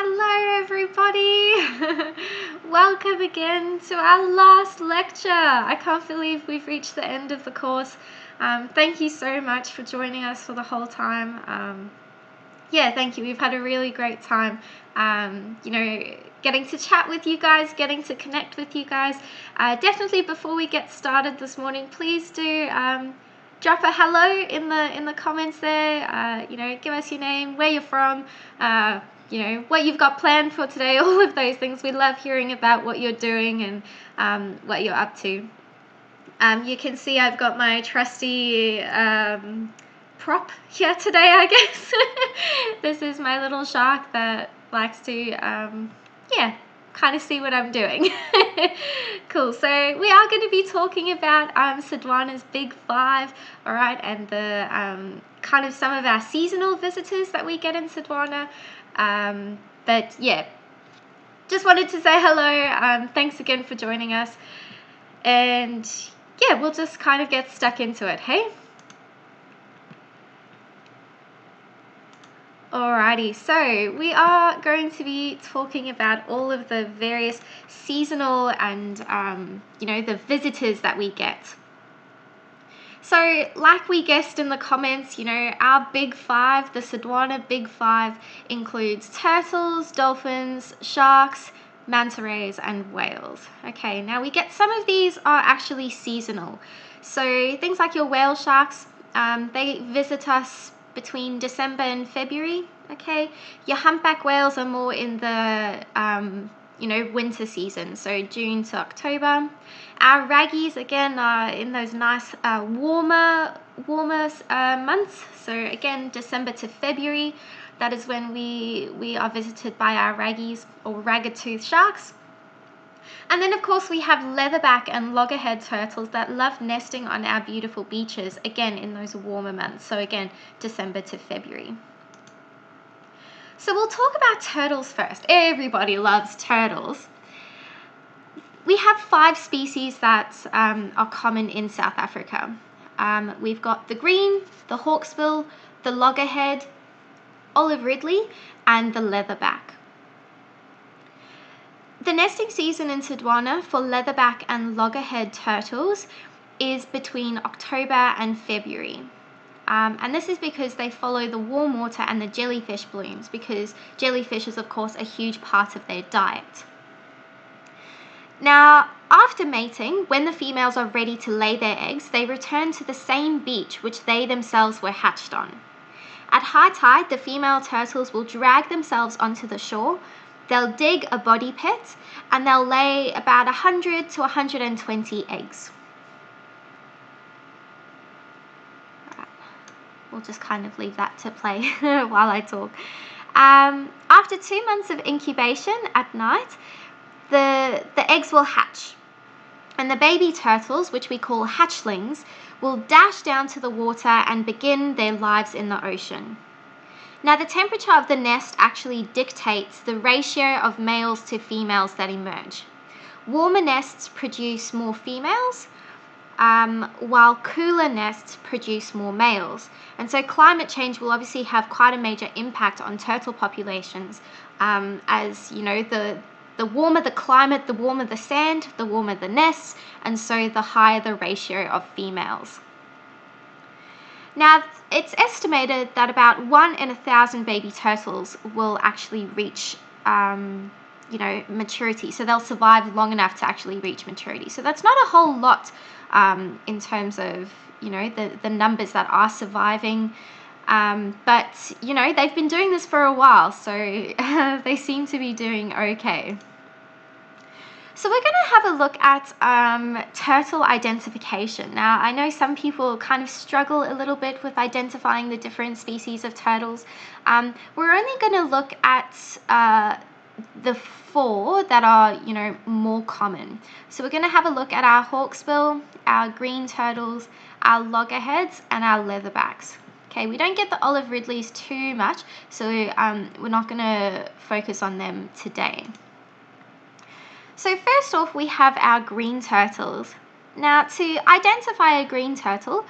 Hello everybody! Welcome again to our last lecture. I can't believe we've reached the end of the course. Thank you so much for joining us for the whole time. Thank you. We've had a really great time, getting to chat with you guys, getting to connect with you guys. Definitely before we get started this morning, please do drop a hello in the comments there. Give us your name, where you're from, what you've got planned for today, all of those things. We love hearing about what you're doing and what you're up to. You can see I've got my trusty prop here today, I guess. This is my little shark that likes to, kind of see what I'm doing. Cool. So we are going to be talking about Sodwana's Big Five, all right, and the kind of some of our seasonal visitors that we get in Sodwana. Just wanted to say hello. Thanks again for joining us. And we'll just kind of get stuck into it, hey? Alrighty, so we are going to be talking about all of the various seasonal and, the visitors that we get. So, like we guessed in the comments, our Big Five, the Sodwana Big Five, includes turtles, dolphins, sharks, manta rays, and whales. Okay, now we get some of these are actually seasonal. So, things like your whale sharks, they visit us between December and February. Okay, your humpback whales are more in the winter season, so June to October. Our raggies again are in those nice warmer months, so again December to February. That is when we are visited by our raggies or ragged-toothed sharks. And then, of course, we have leatherback and loggerhead turtles that love nesting on our beautiful beaches, again, in those warmer months. So, again, December to February. So, we'll talk about turtles first. Everybody loves turtles. We have 5 species that are common in South Africa. We've got the green, the hawksbill, the loggerhead, olive ridley, and the leatherback. The nesting season in Sodwana for leatherback and loggerhead turtles is between October and February. And this is because they follow the warm water and the jellyfish blooms, because jellyfish is, of course, a huge part of their diet. Now, after mating, when the females are ready to lay their eggs, they return to the same beach which they themselves were hatched on. At high tide, the female turtles will drag themselves onto the shore. They'll dig a body pit and they'll lay about 100 to 120 eggs. Right. We'll just kind of leave that to play while I talk. After 2 months of incubation at night, the eggs will hatch. And the baby turtles, which we call hatchlings, will dash down to the water and begin their lives in the ocean. Now, the temperature of the nest actually dictates the ratio of males to females that emerge. Warmer nests produce more females, while cooler nests produce more males. And so climate change will obviously have quite a major impact on turtle populations, as the warmer the climate, the warmer the sand, the warmer the nests, and so the higher the ratio of females. Now, it's estimated that about 1 in 1,000 baby turtles will actually reach, maturity. So they'll survive long enough to actually reach maturity. So that's not a whole lot in terms of, the numbers that are surviving. But they've been doing this for a while, so they seem to be doing okay. So we're going to have a look at turtle identification. Now, I know some people kind of struggle a little bit with identifying the different species of turtles. We're only going to look at the 4 that are, more common. So we're going to have a look at our hawksbill, our green turtles, our loggerheads, and our leatherbacks. Okay, we don't get the olive ridleys too much, so we're not going to focus on them today. So first off, we have our green turtles. Now, to identify a green turtle,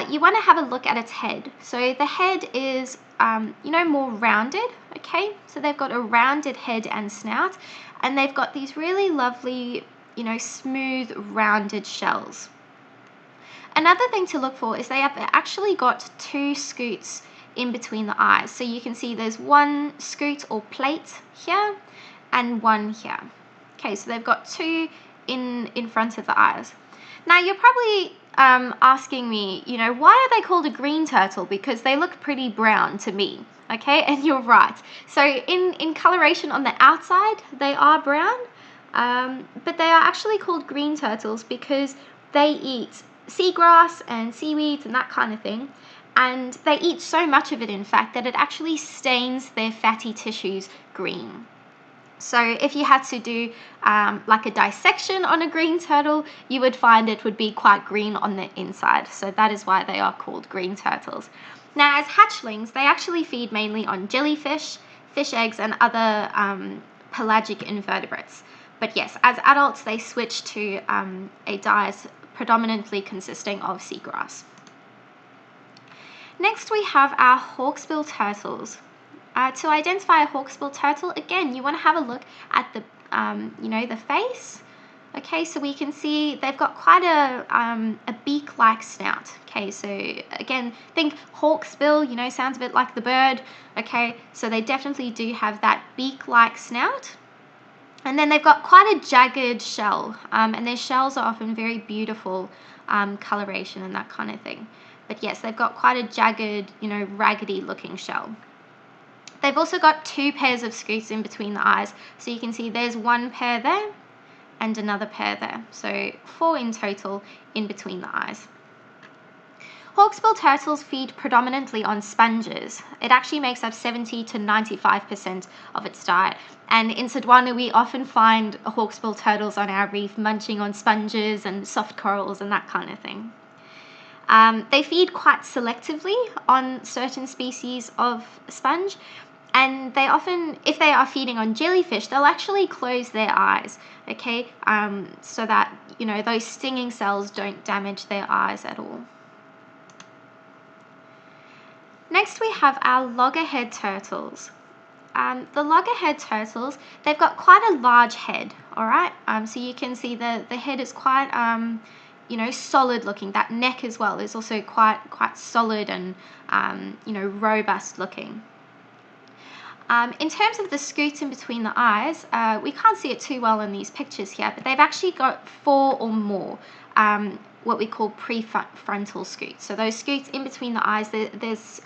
you want to have a look at its head. So the head is more rounded, okay? So they've got a rounded head and snout, and they've got these really lovely, smooth, rounded shells. Another thing to look for is they have actually got two scutes in between the eyes. So you can see there's one scute or plate here and one here. Okay, so they've got two in front of the eyes. Now you're probably asking me, why are they called a green turtle? Because they look pretty brown to me. Okay, and you're right. So in coloration on the outside, they are brown, but they are actually called green turtles because they eat seagrass and seaweeds and that kind of thing. And they eat so much of it, in fact, that it actually stains their fatty tissues green. So if you had to do like a dissection on a green turtle, you would find it would be quite green on the inside. So that is why they are called green turtles. Now, as hatchlings, they actually feed mainly on jellyfish, fish eggs, and other pelagic invertebrates. But yes, as adults, they switch to a diet predominantly consisting of seagrass. Next, we have our hawksbill turtles. To identify a hawksbill turtle, again, you want to have a look at the, the face. Okay, so we can see they've got quite a beak-like snout. Okay, so again, think hawksbill, sounds a bit like the bird. Okay, so they definitely do have that beak-like snout. And then they've got quite a jagged shell, and their shells are often very beautiful coloration and that kind of thing. But yes, they've got quite a jagged, raggedy-looking shell. They've also got two pairs of scutes in between the eyes. So you can see there's one pair there and another pair there. So 4 in total in between the eyes. Hawksbill turtles feed predominantly on sponges. It actually makes up 70 to 95% of its diet. And in Sodwana, we often find hawksbill turtles on our reef munching on sponges and soft corals and that kind of thing. They feed quite selectively on certain species of sponge, and they often, if they are feeding on jellyfish, they'll actually close their eyes, okay, so that, those stinging cells don't damage their eyes at all. Next, we have our loggerhead turtles. The loggerhead turtles, they've got quite a large head, all right? So you can see the head is quite, solid looking. That neck as well is also quite solid and, robust looking. In terms of the scutes in between the eyes, we can't see it too well in these pictures here, but they've actually got 4 or more what we call prefrontal scutes. So those scutes in between the eyes, there's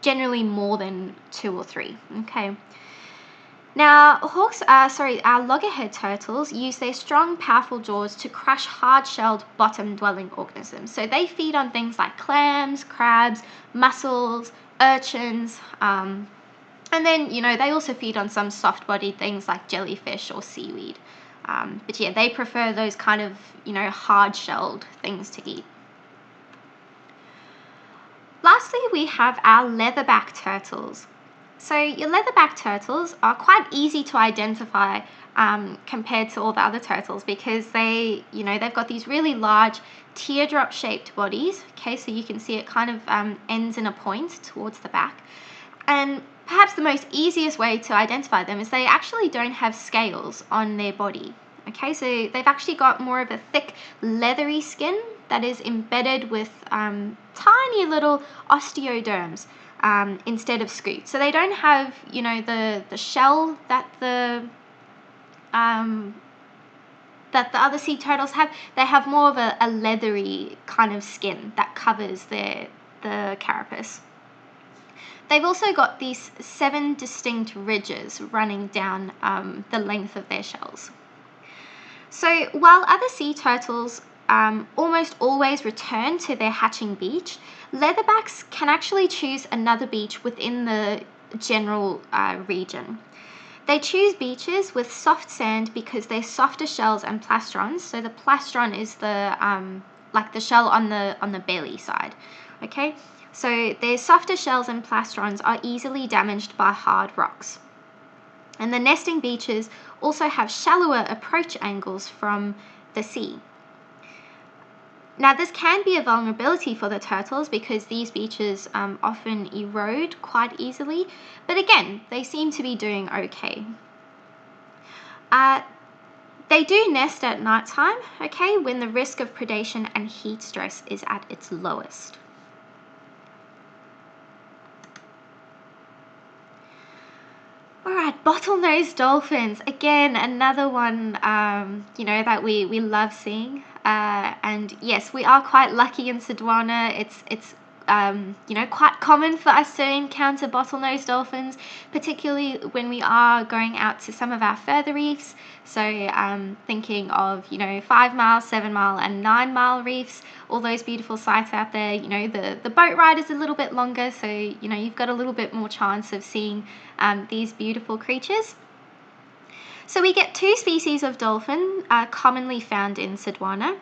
generally more than 2 or 3. Okay. Now, our loggerhead turtles use their strong, powerful jaws to crush hard-shelled, bottom-dwelling organisms. So they feed on things like clams, crabs, mussels, urchins, and then, they also feed on some soft-bodied things like jellyfish or seaweed. But yeah, they prefer those kind of, hard-shelled things to eat. Lastly, we have our leatherback turtles. So your leatherback turtles are quite easy to identify compared to all the other turtles because they've got these really large teardrop-shaped bodies. Okay, so you can see it kind of ends in a point towards the back. And perhaps the most easiest way to identify them is they actually don't have scales on their body. Okay, so they've actually got more of a thick, leathery skin that is embedded with tiny little osteoderms instead of scutes. So they don't have, the shell that the other sea turtles have. They have more of a leathery kind of skin that covers the carapace. They've also got these 7 distinct ridges running down the length of their shells. So while other sea turtles almost always return to their hatching beach, leatherbacks can actually choose another beach within the general region. They choose beaches with soft sand because they're softer shells and plastrons. So the plastron is the like the shell on the belly side. Okay, so their softer shells and plastrons are easily damaged by hard rocks. And the nesting beaches also have shallower approach angles from the sea. Now, this can be a vulnerability for the turtles because these beaches often erode quite easily, but again, they seem to be doing okay. They do nest at nighttime, okay, when the risk of predation and heat stress is at its lowest. All right, bottlenose dolphins. Again, another one, that we love seeing. And yes, we are quite lucky in Sodwana. It's quite common for us to encounter bottlenose dolphins, particularly when we are going out to some of our further reefs. So thinking of, 5 mile, 7 mile and 9 mile reefs, all those beautiful sites out there. The boat ride is a little bit longer, so, you've got a little bit more chance of seeing these beautiful creatures. So we get 2 species of dolphin commonly found in Sodwana.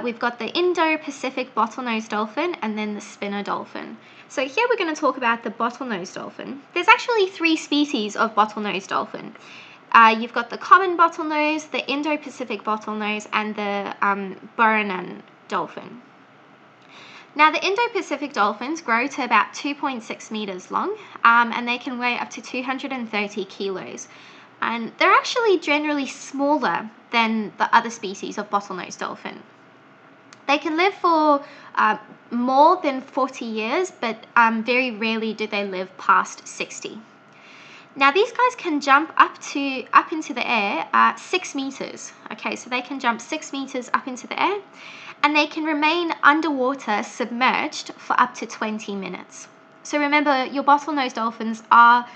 We've got the Indo-Pacific bottlenose dolphin and then the spinner dolphin. So here we're going to talk about the bottlenose dolphin. There's actually 3 species of bottlenose dolphin. You've got the common bottlenose, the Indo-Pacific bottlenose, and the Buranan dolphin. Now, the Indo-Pacific dolphins grow to about 2.6 meters long, and they can weigh up to 230 kilos. And they're actually generally smaller than the other species of bottlenose dolphin. They can live for more than 40 years, but very rarely do they live past 60. Now, these guys can jump up into the air 6 meters. Okay, so they can jump 6 meters up into the air, and they can remain underwater submerged for up to 20 minutes. So remember, your bottlenose dolphins are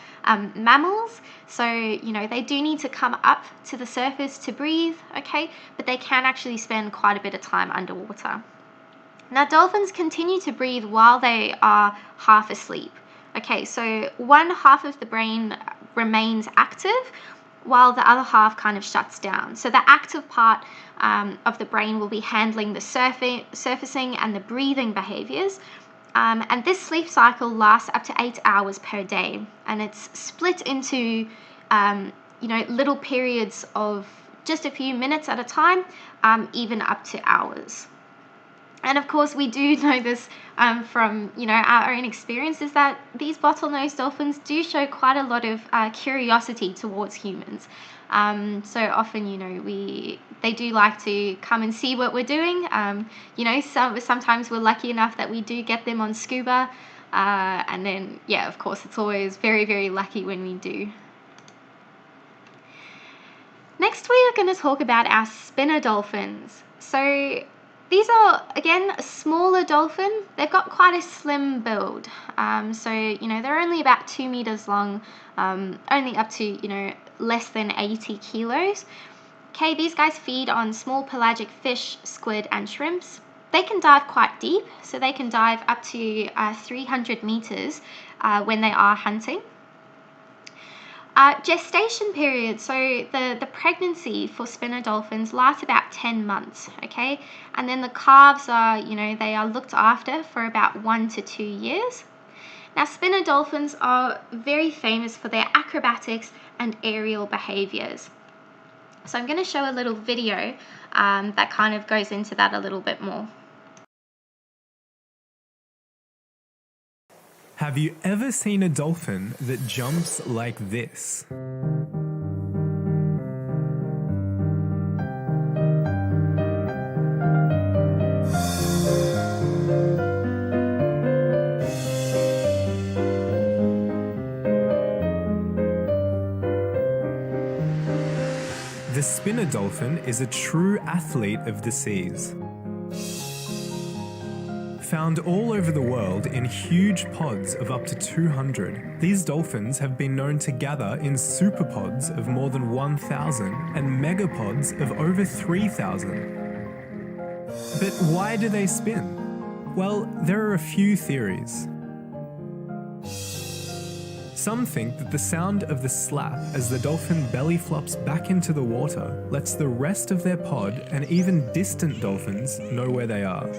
mammals, so they do need to come up to the surface to breathe, okay, but they can actually spend quite a bit of time underwater. Now, dolphins continue to breathe while they are half asleep. Okay, so one half of the brain remains active while the other half kind of shuts down. So the active part of the brain will be handling the surfacing and the breathing behaviors. And this sleep cycle lasts up to 8 hours per day. And it's split into, little periods of just a few minutes at a time, even up to hours. And of course, we do know this from, our own experiences that these bottlenose dolphins do show quite a lot of curiosity towards humans. So often, they do like to come and see what we're doing. Sometimes we're lucky enough that we do get them on scuba. And then, of course, it's always very, very lucky when we do. Next, we are going to talk about our spinner dolphins. So these are, again, a smaller dolphin. They've got quite a slim build. They're only about 2 meters long, only up to, less than 80 kilos. Okay, these guys feed on small pelagic fish, squid, and shrimps. They can dive quite deep, so they can dive up to 300 meters when they are hunting. Gestation period, so the pregnancy for spinner dolphins lasts about 10 months, okay? And then the calves are, they are looked after for about 1 to 2 years. Now, spinner dolphins are very famous for their acrobatics and aerial behaviors. So I'm going to show a little video that kind of goes into that a little bit more. Have you ever seen a dolphin that jumps like this? The spinner dolphin is a true athlete of the seas. Found all over the world in huge pods of up to 200, these dolphins have been known to gather in superpods of more than 1,000 and megapods of over 3,000. But why do they spin? Well, there are a few theories. Some think that the sound of the slap as the dolphin belly flops back into the water lets the rest of their pod and even distant dolphins know where they are.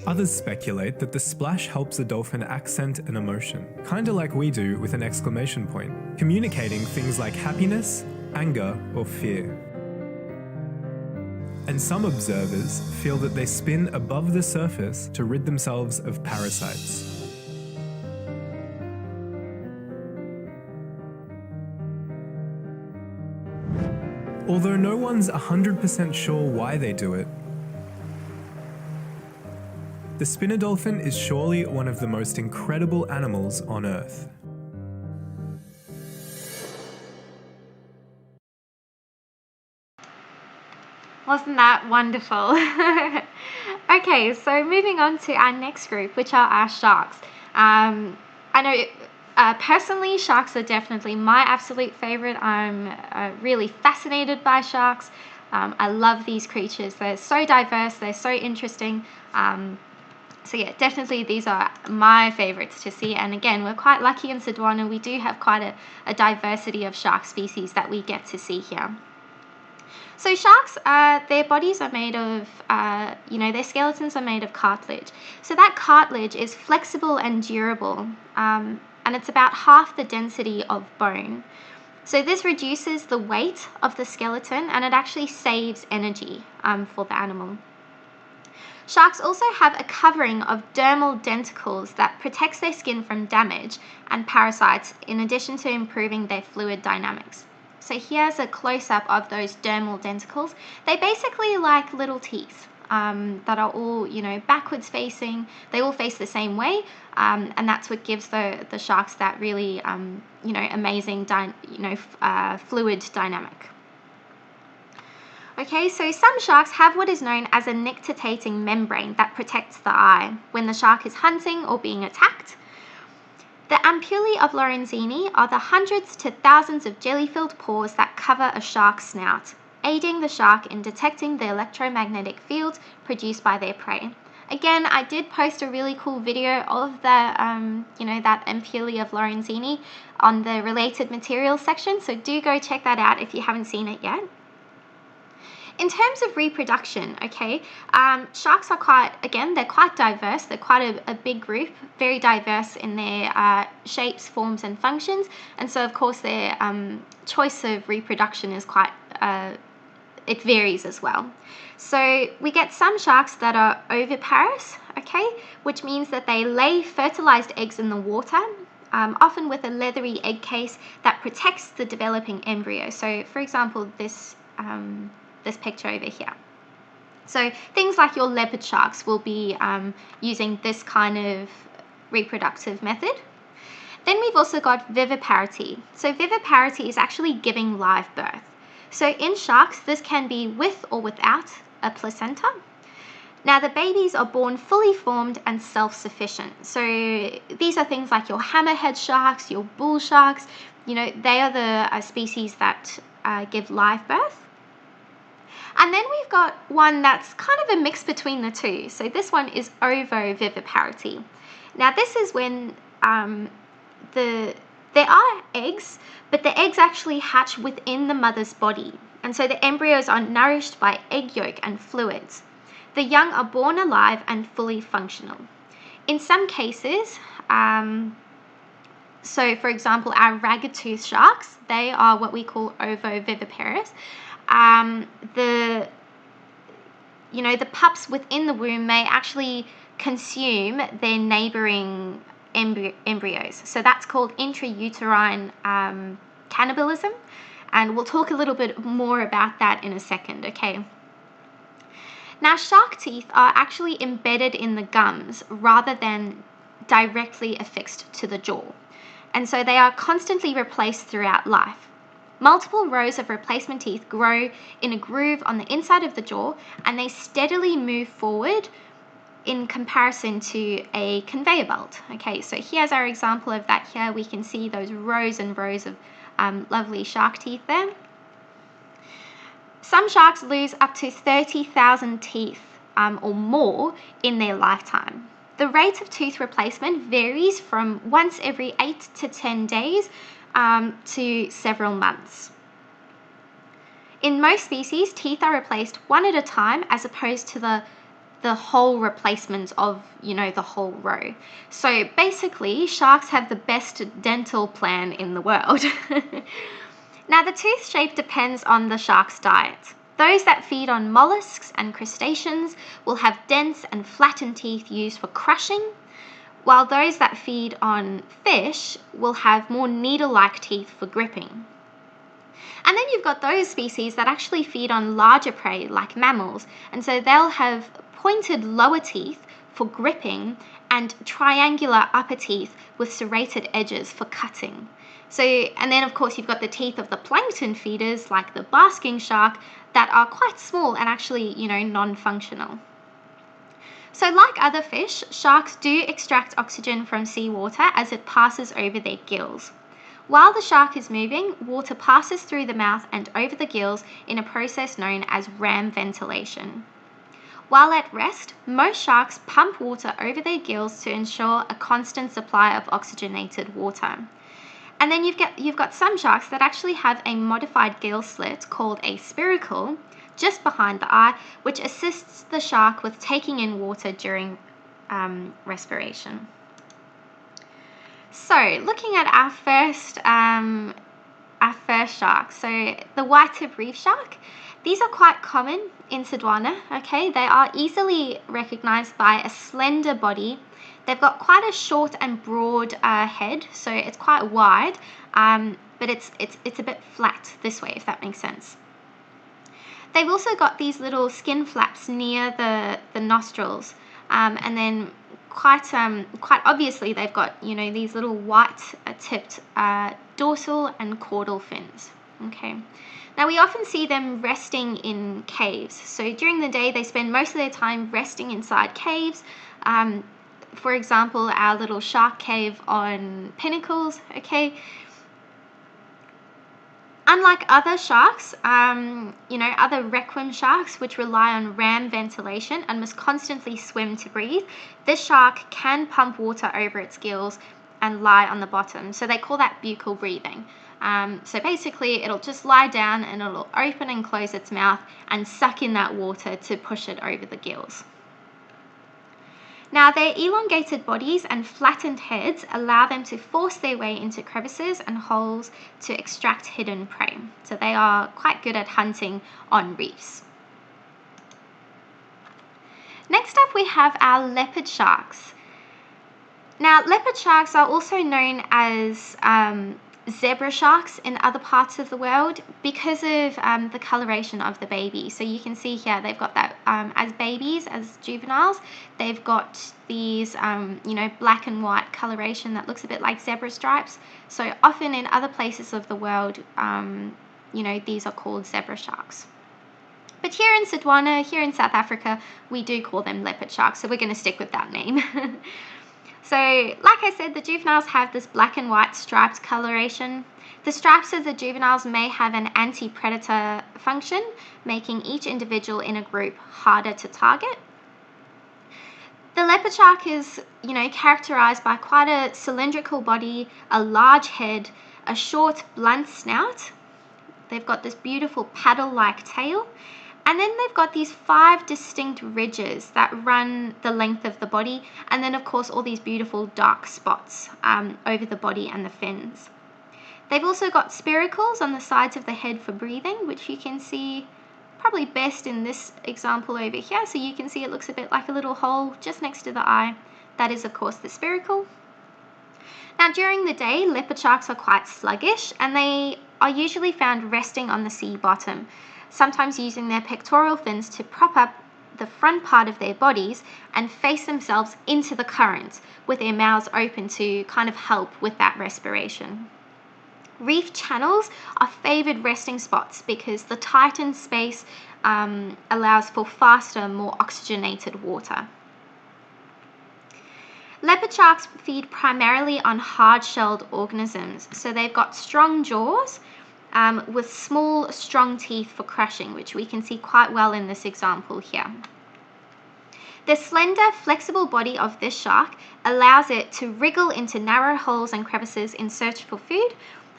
Others speculate that the splash helps a dolphin accent an emotion, kinda like we do with an exclamation point, communicating things like happiness, anger, or fear. And some observers feel that they spin above the surface to rid themselves of parasites. Although no one's 100% sure why they do it, the spinner dolphin is surely one of the most incredible animals on Earth. Wasn't that wonderful? Okay, so moving on to our next group, which are our sharks. I know personally, sharks are definitely my absolute favorite. I'm really fascinated by sharks. I love these creatures. They're so diverse, they're so interesting. So yeah, definitely these are my favorites to see. And again, we're quite lucky in Sodwana. We do have quite a diversity of shark species that we get to see here. So sharks, their bodies are made of, their skeletons are made of cartilage. So that cartilage is flexible and durable, and it's about half the density of bone. So this reduces the weight of the skeleton, and it actually saves energy for the animal. Sharks also have a covering of dermal denticles that protects their skin from damage and parasites, in addition to improving their fluid dynamics. So here's a close-up of those dermal denticles. They basically like little teeth that are all, backwards facing. They all face the same way, and that's what gives the sharks that really, amazing, fluid dynamic. Okay, so some sharks have what is known as a nictitating membrane that protects the eye when the shark is hunting or being attacked. The ampullae of Lorenzini are the hundreds to thousands of jelly-filled pores that cover a shark's snout, aiding the shark in detecting the electromagnetic fields produced by their prey. Again, I did post a really cool video of that ampullae of Lorenzini on the related materials section, so do go check that out if you haven't seen it yet. In terms of reproduction, sharks are they're quite diverse. They're quite a big group, very diverse in their shapes, forms, and functions. And so, of course, their choice of reproduction is it varies as well. So we get some sharks that are oviparous, which means that they lay fertilized eggs in the water, often with a leathery egg case that protects the developing embryo. So, for example, this picture over here. So things like your leopard sharks will be using this kind of reproductive method. Then we've also got viviparity. So viviparity is actually giving live birth. So in sharks, this can be with or without a placenta. Now the babies are born fully formed and self-sufficient. So these are things like your hammerhead sharks, your bull sharks. They are the species that give live birth. And then we've got one that's kind of a mix between the two. So this one is ovoviviparity. Now this is when there are eggs, but the eggs actually hatch within the mother's body. And so the embryos are nourished by egg yolk and fluids. The young are born alive and fully functional. In some cases, so for example, our ragged-toothed sharks, they are what we call ovoviviparous. The pups within the womb may actually consume their neighboring embryos. So that's called intrauterine cannibalism, and we'll talk a little bit more about that in a second, okay? Now, shark teeth are actually embedded in the gums rather than directly affixed to the jaw, and so they are constantly replaced throughout life. Multiple rows of replacement teeth grow in a groove on the inside of the jaw, and they steadily move forward in comparison to a conveyor belt. Okay, so here's our example of that here. We can see those rows and rows of lovely shark teeth there. Some sharks lose up to 30,000 teeth or more in their lifetime. The rate of tooth replacement varies from once every 8 to 10 days to several months. In most species, teeth are replaced one at a time as opposed to the whole replacement of, the whole row. So basically, sharks have the best dental plan in the world. Now, the tooth shape depends on the shark's diet. those that feed on mollusks and crustaceans will have dense and flattened teeth used for crushing, while those that feed on fish will have more needle-like teeth for gripping. And then you've got those species that actually feed on larger prey like mammals, and so they'll have pointed lower teeth for gripping and triangular upper teeth with serrated edges for cutting. So, and then of course you've got the teeth of the plankton feeders like the basking shark that are quite small and actually, non-functional. So like other fish, sharks do extract oxygen from seawater as it passes over their gills. While the shark is moving, water passes through the mouth and over the gills in a process known as ram ventilation. While at rest, most sharks pump water over their gills to ensure a constant supply of oxygenated water. And then you've got some sharks that actually have a modified gill slit called a spiracle just behind the eye, which assists the shark with taking in water during respiration. So, looking at our first shark, so the white-tip reef shark. These are quite common in Sodwana, okay? They are easily recognized by a slender body. They've got quite a short and broad head, so it's quite wide, but it's a bit flat this way, if that makes sense. They've also got these little skin flaps near the nostrils, and then quite obviously they've got these little white-tipped dorsal and caudal fins. Okay. Now we often see them resting in caves. So during the day they spend most of their time resting inside caves. For example, our little shark cave on Pinnacles. Okay. Unlike other sharks, other requiem sharks which rely on ram ventilation and must constantly swim to breathe, this shark can pump water over its gills and lie on the bottom. So they call that buccal breathing. So basically it'll just lie down and it'll open and close its mouth and suck in that water to push it over the gills. Now, their elongated bodies and flattened heads allow them to force their way into crevices and holes to extract hidden prey. So they are quite good at hunting on reefs. Next up, we have our leopard sharks. Now, leopard sharks are also known as zebra sharks in other parts of the world because of the coloration of the baby. So you can see here they've got that as babies, as juveniles, they've got these black and white coloration that looks a bit like zebra stripes. So often in other places of the world, these are called zebra sharks. But here in Sodwana, here in South Africa, we do call them leopard sharks, so we're going to stick with that name. So, like I said, the juveniles have this black and white striped coloration. The stripes of the juveniles may have an anti-predator function, making each individual in a group harder to target. The leopard shark is, characterized by quite a cylindrical body, a large head, a short, blunt snout. They've got this beautiful paddle-like tail. And then they've got these 5 distinct ridges that run the length of the body, and then of course all these beautiful dark spots over the body and the fins. They've also got spiracles on the sides of the head for breathing, which you can see probably best in this example over here. So you can see it looks a bit like a little hole just next to the eye. That is of course the spiracle. Now during the day, leopard sharks are quite sluggish, and they are usually found resting on the sea bottom, sometimes using their pectoral fins to prop up the front part of their bodies and face themselves into the current with their mouths open to kind of help with that respiration. Reef channels are favoured resting spots because the tightened space allows for faster, more oxygenated water. Leopard sharks feed primarily on hard-shelled organisms, so they've got strong jaws with small, strong teeth for crushing, which we can see quite well in this example here. The slender, flexible body of this shark allows it to wriggle into narrow holes and crevices in search for food,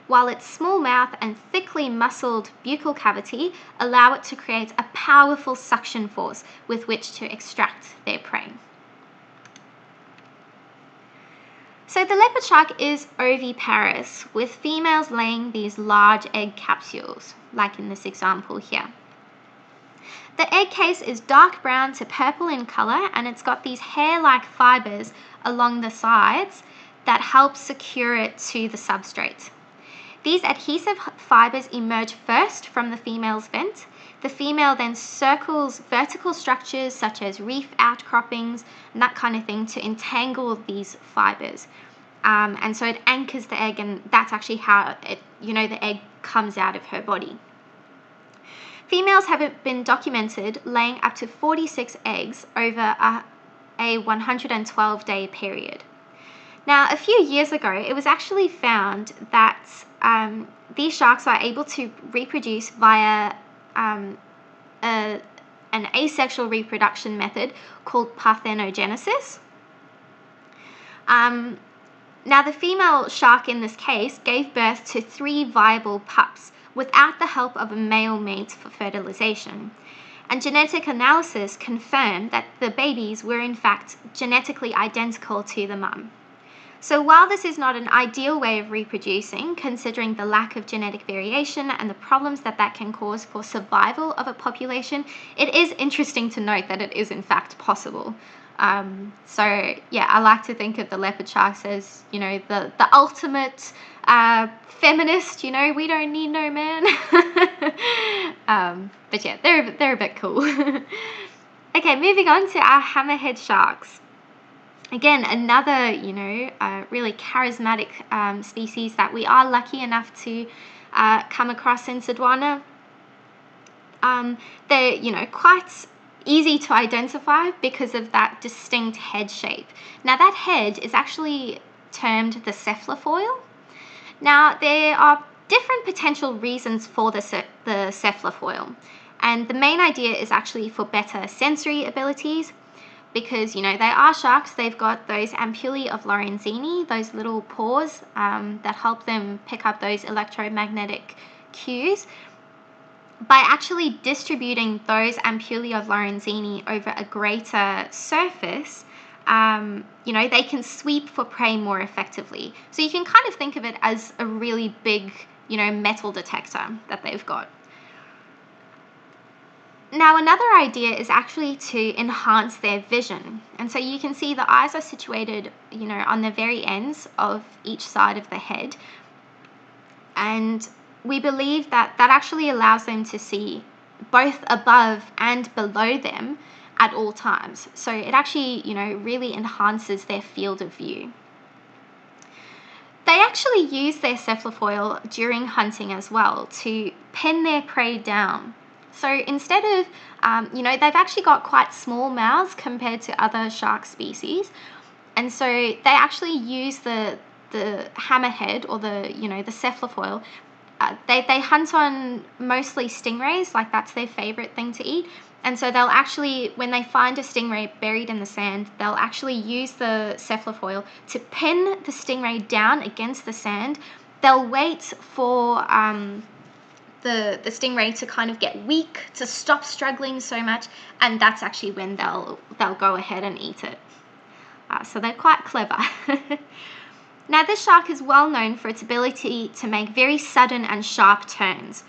while its small mouth and thickly muscled buccal cavity allow it to create a powerful suction force with which to extract their prey. So the leopard shark is oviparous, with females laying these large egg capsules, like in this example here. The egg case is dark brown to purple in color, and it's got these hair-like fibers along the sides that help secure it to the substrate. These adhesive fibers emerge first from the female's vent. The female then circles vertical structures such as reef outcroppings and that kind of thing to entangle these fibers. And so it anchors the egg, and that's actually how the egg comes out of her body. Females have been documented laying up to 46 eggs over a 112-day period. Now, a few years ago, it was actually found that these sharks are able to reproduce via an asexual reproduction method called parthenogenesis. Now, the female shark in this case gave birth to 3 viable pups without the help of a male mate for fertilization. And genetic analysis confirmed that the babies were in fact genetically identical to the mum. So while this is not an ideal way of reproducing, considering the lack of genetic variation and the problems that can cause for survival of a population, it is interesting to note that it is in fact possible. So yeah, I like to think of the leopard sharks as, the ultimate feminist, we don't need no man. But yeah, they're a bit cool. Okay, moving on to our hammerhead sharks. Again, another, really charismatic species that we are lucky enough to come across in Sodwana. They're, quite easy to identify because of that distinct head shape. Now, that head is actually termed the cephalofoil. Now, there are different potential reasons for the cephalofoil, and the main idea is actually for better sensory abilities. Because, they are sharks, they've got those ampullae of Lorenzini, those little pores that help them pick up those electromagnetic cues. By actually distributing those ampullae of Lorenzini over a greater surface, they can sweep for prey more effectively. So you can kind of think of it as a really big, metal detector that they've got. Now, another idea is actually to enhance their vision. And so you can see the eyes are situated, on the very ends of each side of the head. And we believe that actually allows them to see both above and below them at all times. So it actually, really enhances their field of view. They actually use their cephalofoil during hunting as well to pin their prey down. So instead of, they've actually got quite small mouths compared to other shark species. And so they actually use the hammerhead or the cephalofoil. They hunt on mostly stingrays, like that's their favorite thing to eat. And so they'll actually, when they find a stingray buried in the sand, they'll actually use the cephalofoil to pin the stingray down against the sand. They'll wait for the stingray to kind of get weak, to stop struggling so much, and that's actually when they'll go ahead and eat it. So they're quite clever. Now, this shark is well known for its ability to make very sudden and sharp turns.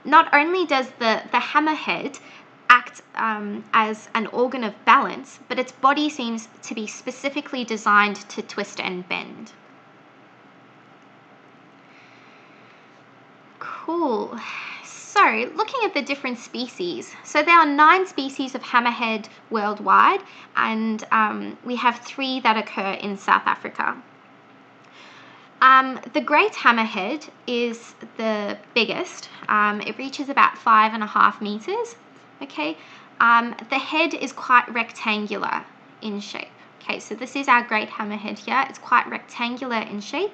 Not only does the hammerhead act as an organ of balance, but its body seems to be specifically designed to twist and bend. Cool. So, looking at the different species. So there are 9 species of hammerhead worldwide, and we have 3 that occur in South Africa. The great hammerhead is the biggest. It reaches about 5.5 meters. Okay. The head is quite rectangular in shape. Okay, so this is our great hammerhead here. It's quite rectangular in shape,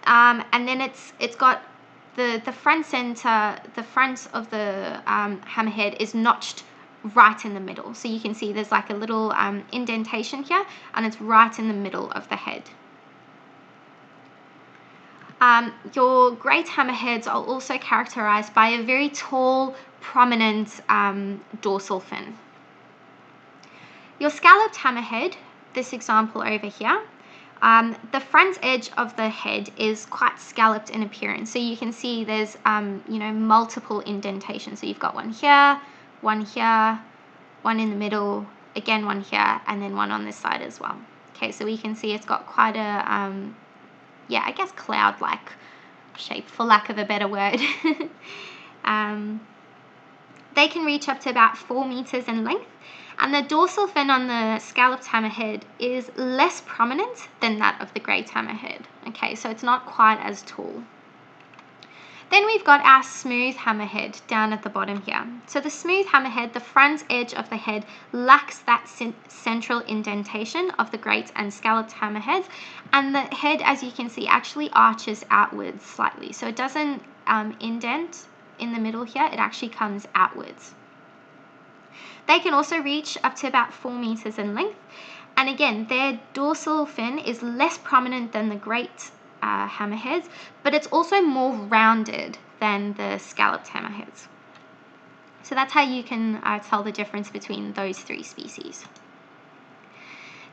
and then it's got the front center. The front of the hammerhead is notched right in the middle. So you can see there's like a little indentation here, and it's right in the middle of the head. Your great hammerheads are also characterized by a very tall, prominent dorsal fin. Your scalloped hammerhead, this example over here, the front edge of the head is quite scalloped in appearance. So you can see there's multiple indentations. So you've got one here, one here, one in the middle, again one here, and then one on this side as well. Okay, so we can see it's got quite a, I guess cloud-like shape, for lack of a better word. They can reach up to about 4 meters in length, and the dorsal fin on the scalloped hammerhead is less prominent than that of the great hammerhead. Okay, so it's not quite as tall. Then we've got our smooth hammerhead down at the bottom here. So the smooth hammerhead, the front edge of the head lacks that central indentation of the great and scalloped hammerheads, and the head, as you can see, actually arches outwards slightly. So it doesn't indent in the middle here, it actually comes outwards. They can also reach up to about 4 meters in length, and again, their dorsal fin is less prominent than the great hammerheads, but it's also more rounded than the scalloped hammerheads. So that's how you can tell the difference between those 3 species.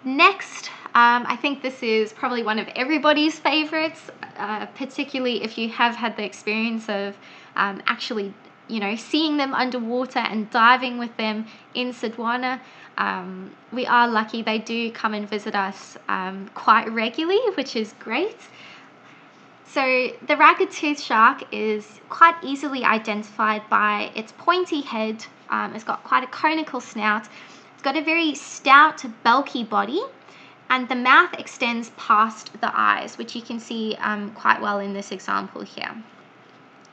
Next, I think this is probably one of everybody's favorites, particularly if you have had the experience of actually, seeing them underwater and diving with them in Sodwana. We are lucky they do come and visit us quite regularly, which is great. So the ragged-toothed shark is quite easily identified by its pointy head. It's got quite a conical snout. It's got a very stout, bulky body, and the mouth extends past the eyes, which you can see quite well in this example here.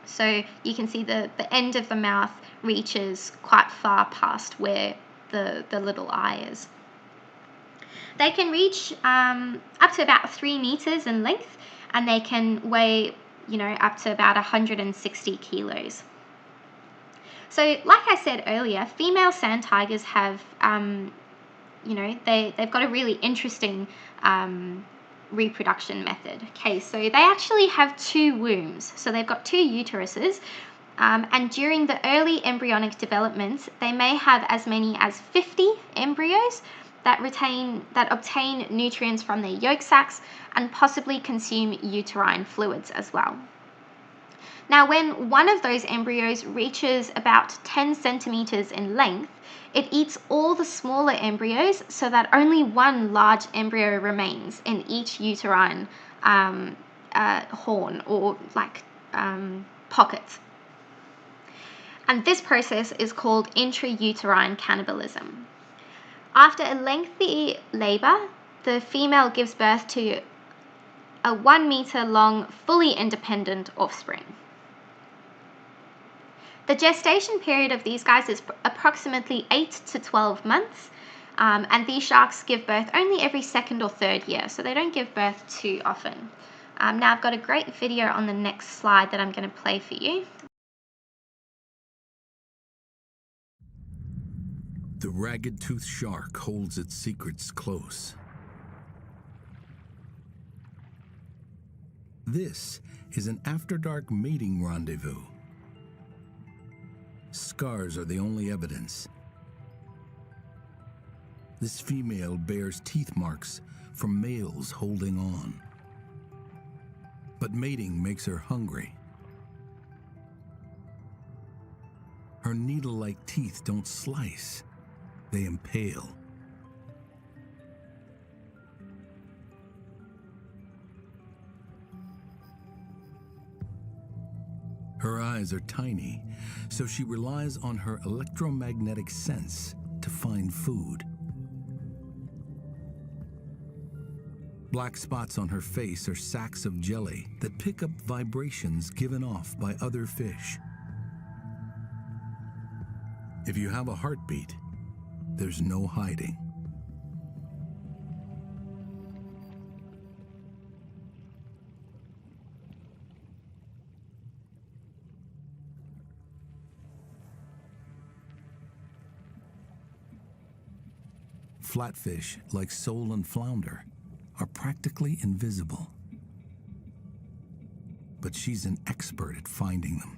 So you can see the end of the mouth reaches quite far past where the little eye is. They can reach up to about 3 meters in length, and they can weigh, up to about 160 kilos. So, like I said earlier, female sand tigers have, they've got a really interesting reproduction method. Okay, so they actually have 2 wombs. So they've got 2 uteruses, and during the early embryonic development, they may have as many as 50 embryos that obtain nutrients from their yolk sacs and possibly consume uterine fluids as well. Now, when one of those embryos reaches about 10 centimeters in length, it eats all the smaller embryos so that only one large embryo remains in each uterine horn or pocket. And this process is called intrauterine cannibalism. After a lengthy labor, the female gives birth to a 1 meter long, fully independent offspring. The gestation period of these guys is approximately 8 to 12 months, and these sharks give birth only every 2nd or 3rd year, so they don't give birth too often. Now I've got a great video on the next slide that I'm going to play for you. The ragged-toothed shark holds its secrets close. This is an after-dark mating rendezvous. Scars are the only evidence. This female bears teeth marks from males holding on. But mating makes her hungry. Her needle-like teeth don't slice, they impale. Her eyes are tiny, so she relies on her electromagnetic sense to find food. Black spots on her face are sacs of jelly that pick up vibrations given off by other fish. If you have a heartbeat, there's no hiding. Flatfish, like sole and flounder, are practically invisible. But she's an expert at finding them.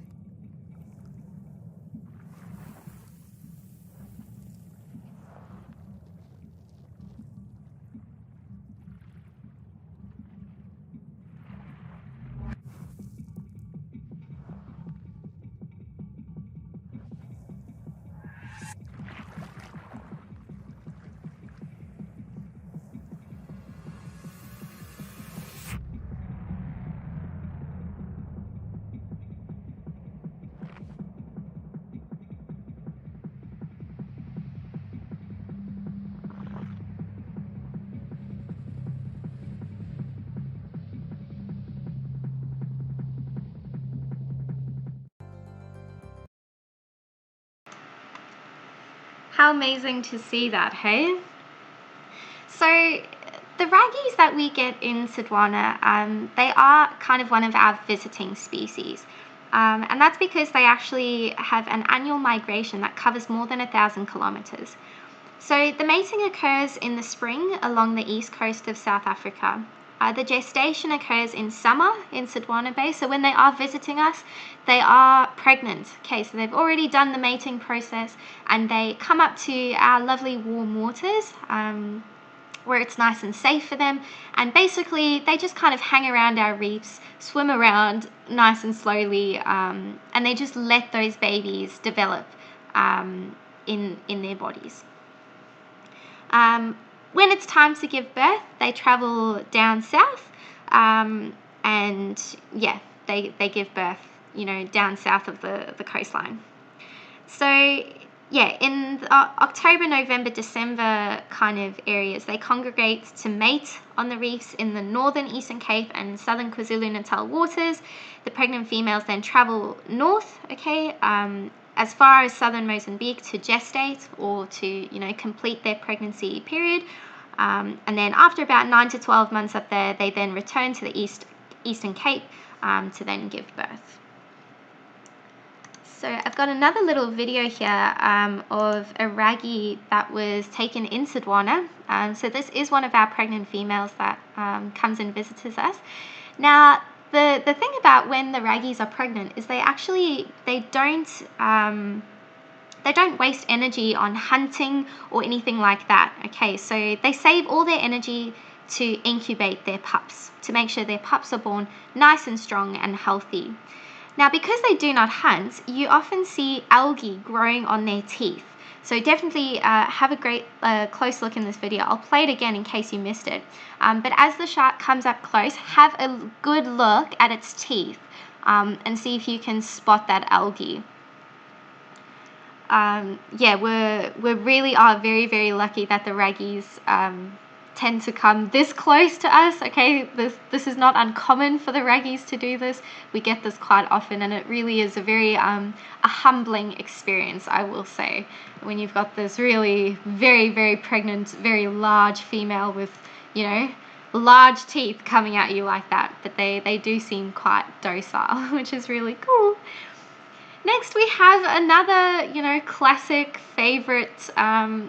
How amazing to see that, hey? So the raggies that we get in Sodwana, they are kind of one of our visiting species. And that's because they actually have an annual migration that covers more than 1,000 kilometers. So the mating occurs in the spring along the east coast of South Africa. The gestation occurs in summer in Sodwana Bay. So when they are visiting us, they are pregnant. Okay, so they've already done the mating process and they come up to our lovely warm waters where it's nice and safe for them. And basically, they just kind of hang around our reefs, swim around nice and slowly, and they just let those babies develop in their bodies. When it's time to give birth, they travel down south, and yeah, they give birth, down south of the coastline. So yeah, in the October, November, December kind of areas, they congregate to mate on the reefs in the northern Eastern Cape and southern KwaZulu-Natal waters. The pregnant females then travel north, as far as southern Mozambique to gestate or to, complete their pregnancy period. And then after about 9 to 12 months up there, they then return to the Eastern Cape to then give birth. So I've got another little video here of a raggy that was taken in Sodwana. So this is one of our pregnant females that comes and visits us. Now, the thing about when the raggies are pregnant is they don't waste energy on hunting or anything like that. Okay, so they save all their energy to incubate their pups, to make sure their pups are born nice and strong and healthy. Now, because they do not hunt, you often see algae growing on their teeth. So definitely have a great close look in this video. I'll play it again in case you missed it. But as the shark comes up close, have a good look at its teeth and see if you can spot that algae. We really are very, very lucky that the raggies tend to come this close to us. Okay, this is not uncommon for the raggies to do this. We get this quite often, and it really is a very a humbling experience, I will say, when you've got this really very, very pregnant, very large female with, large teeth coming at you like that. But they do seem quite docile, which is really cool. Next, we have another, classic favorite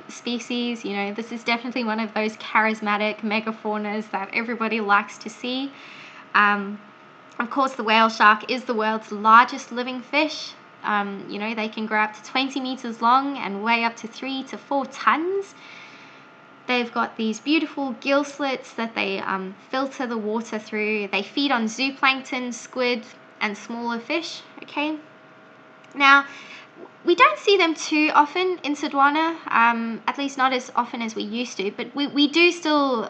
species. This is definitely one of those charismatic megafaunas that everybody likes to see. Of course, the whale shark is the world's largest living fish. They can grow up to 20 meters long and weigh up to 3 to 4 tons. They've got these beautiful gill slits that they filter the water through. They feed on zooplankton, squid, and smaller fish. Okay. Now, we don't see them too often in Sodwana, at least not as often as we used to, but we do still,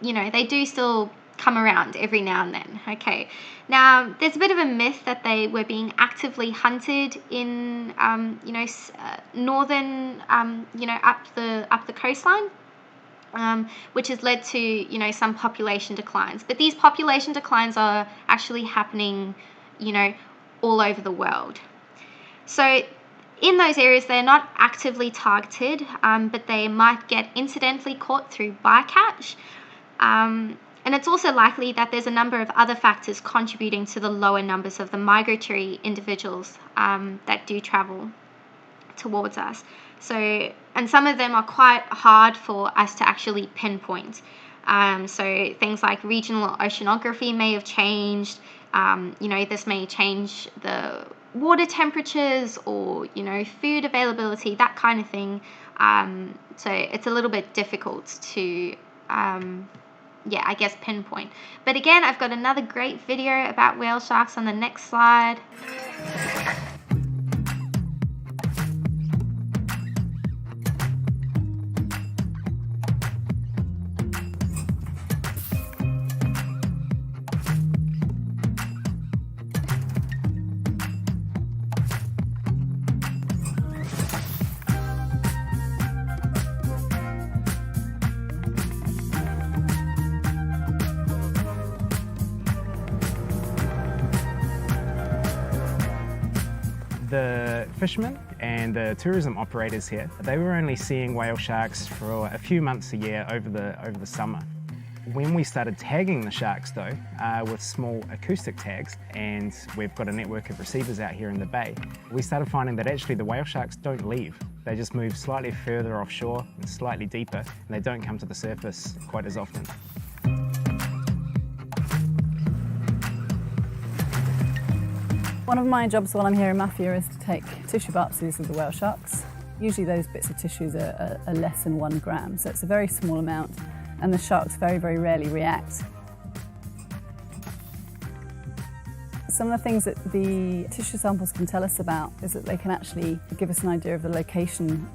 they do still come around every now and then. Okay. Now, there's a bit of a myth that they were being actively hunted in, northern, up the coastline. Which has led to, some population declines. But these population declines are actually happening, all over the world. So in those areas, they're not actively targeted, but they might get incidentally caught through bycatch. And it's also likely that there's a number of other factors contributing to the lower numbers of the migratory individuals that do travel towards us. And some of them are quite hard for us to actually pinpoint. So things like regional oceanography may have changed. This may change the water temperatures or, food availability, that kind of thing. So it's a little bit difficult to, pinpoint. But again, I've got another great video about whale sharks on the next slide. The fishermen and the tourism operators here, they were only seeing whale sharks for a few months a year over the summer. When we started tagging the sharks though, with small acoustic tags, and we've got a network of receivers out here in the bay, we started finding that actually the whale sharks don't leave. They just move slightly further offshore and slightly deeper, and they don't come to the surface quite as often. One of my jobs while I'm here in Mafia is to take tissue biopsies of the whale sharks. Usually those bits of tissues are less than 1 gram, so it's a very small amount, and the sharks very, very rarely react. Some of the things that the tissue samples can tell us about is that they can actually give us an idea of the location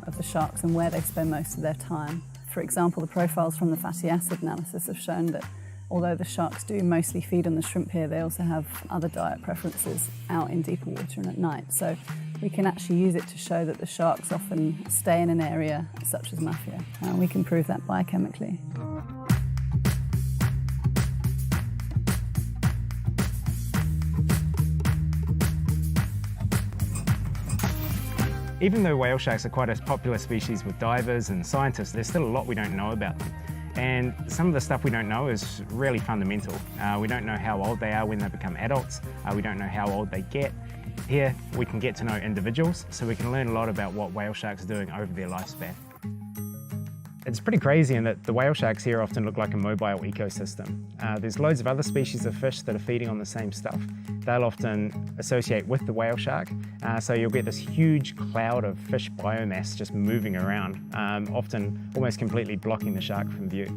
of the sharks and where they spend most of their time. For example, the profiles from the fatty acid analysis have shown that although the sharks do mostly feed on the shrimp here, they also have other diet preferences out in deeper water and at night. So we can actually use it to show that the sharks often stay in an area such as Mafia. And we can prove that biochemically. Even though whale sharks are quite a popular species with divers and scientists, there's still a lot we don't know about them. And some of the stuff we don't know is really fundamental. We don't know how old they are when they become adults. We don't know how old they get. Here, we can get to know individuals, so we can learn a lot about what whale sharks are doing over their lifespan. It's pretty crazy in that the whale sharks here often look like a mobile ecosystem. There's loads of other species of fish that are feeding on the same stuff. They'll often associate with the whale shark, so you'll get this huge cloud of fish biomass just moving around, often almost completely blocking the shark from view.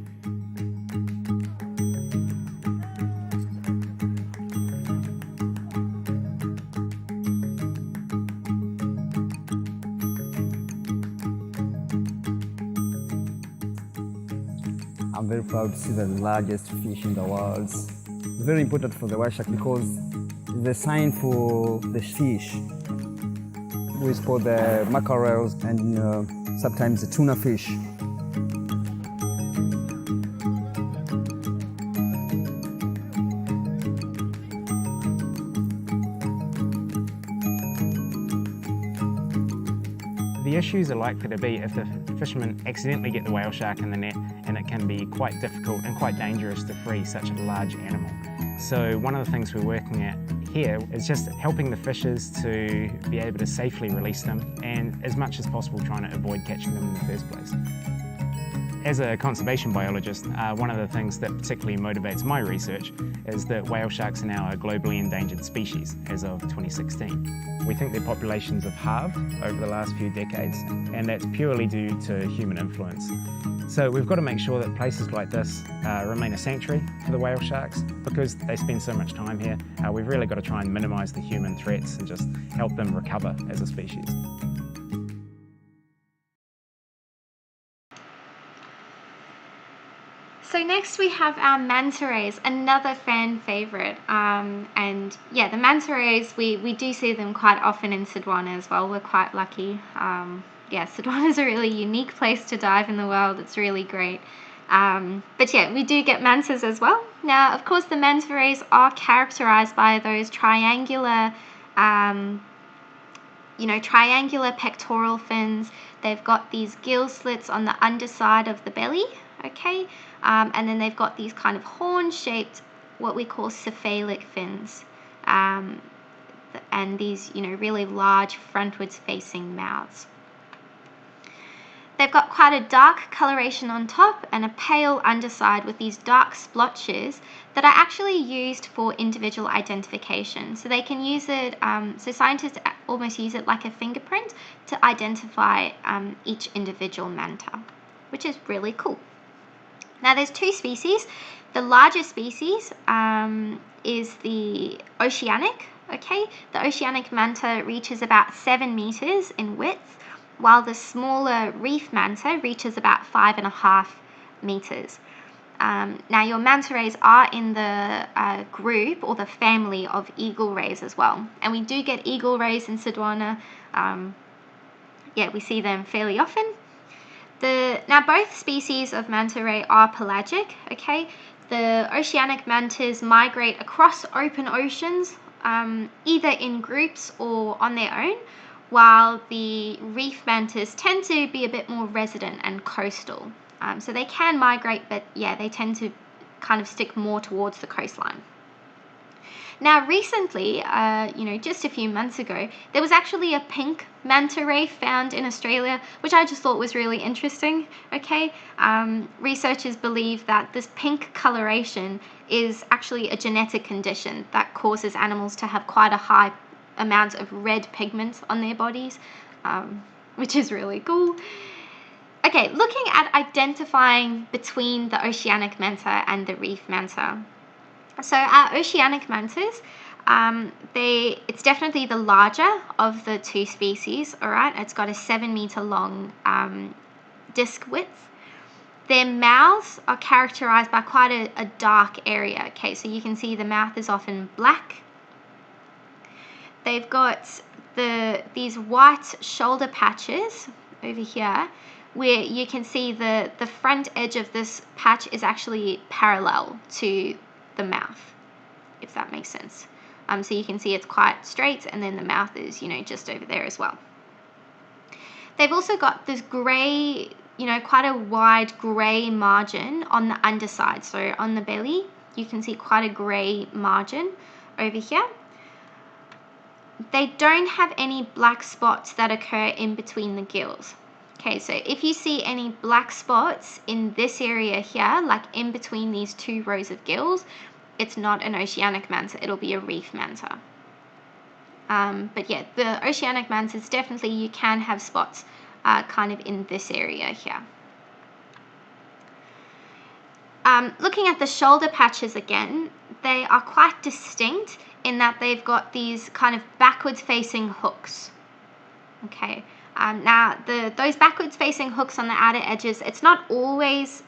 I'm very proud to see the largest fish in the world. It's very important for the whale shark because it's a sign for the fish. We spot the mackerels and sometimes the tuna fish. The issues are likely to be if the fishermen accidentally get the whale shark in the net, and it can be quite difficult and quite dangerous to free such a large animal. So one of the things we're working at here is just helping the fishers to be able to safely release them, and as much as possible trying to avoid catching them in the first place. As a conservation biologist, one of the things that particularly motivates my research is that whale sharks are now a globally endangered species as of 2016. We think their populations have halved over the last few decades, and that's purely due to human influence. So we've got to make sure that places like this remain a sanctuary for the whale sharks because they spend so much time here. We've really got to try and minimise the human threats and just help them recover as a species. So next we have our manta rays, another fan favourite. And yeah, the manta rays, we do see them quite often in Sodwana as well. We're quite lucky. Yeah, Sodwana is a really unique place to dive in the world. It's really great. But yeah, we do get mantas as well. Now, of course, the manta rays are characterised by those triangular, triangular pectoral fins. They've got these gill slits on the underside of the belly. Okay, and then they've got these kind of horn-shaped, what we call cephalic fins, and these, really large frontwards-facing mouths. They've got quite a dark coloration on top and a pale underside with these dark splotches that are actually used for individual identification. So they can use it, so scientists almost use it like a fingerprint to identify each individual manta, which is really cool. Now there's 2 species. The largest species is the oceanic, okay? The oceanic manta reaches about 7 meters in width, while the smaller reef manta reaches about 5.5 meters. Now your manta rays are in the group or the family of eagle rays as well. And we do get eagle rays in Sodwana. Yeah, we see them fairly often. Now both species of manta ray are pelagic, okay? The oceanic mantas migrate across open oceans either in groups or on their own, while the reef mantas tend to be a bit more resident and coastal. So they can migrate, but yeah, they tend to kind of stick more towards the coastline. Now recently, just a few months ago, there was actually a pink manta ray found in Australia, which I just thought was really interesting. Okay, researchers believe that this pink coloration is actually a genetic condition that causes animals to have quite a high amount of red pigment on their bodies, which is really cool. Okay, looking at identifying between the oceanic manta and the reef manta. So our oceanic mantas, it's definitely the larger of the two species, all right? It's got a 7-meter long disc width. Their mouths are characterized by quite a dark area, okay? So you can see the mouth is often black. They've got these white shoulder patches over here, where you can see the front edge of this patch is actually parallel to the mouth, if that makes sense. So you can see it's quite straight, and then the mouth is, just over there as well. They've also got this grey, quite a wide grey margin on the underside. So on the belly, you can see quite a grey margin over here. They don't have any black spots that occur in between the gills. Okay, so if you see any black spots in this area here, like in between these two rows of gills, it's not an oceanic manta, it'll be a reef manta. But yeah, the oceanic mantas, definitely you can have spots kind of in this area here. Looking at the shoulder patches again, they are quite distinct in that they've got these kind of backwards facing hooks. Okay, now those backwards facing hooks on the outer edges, it's not always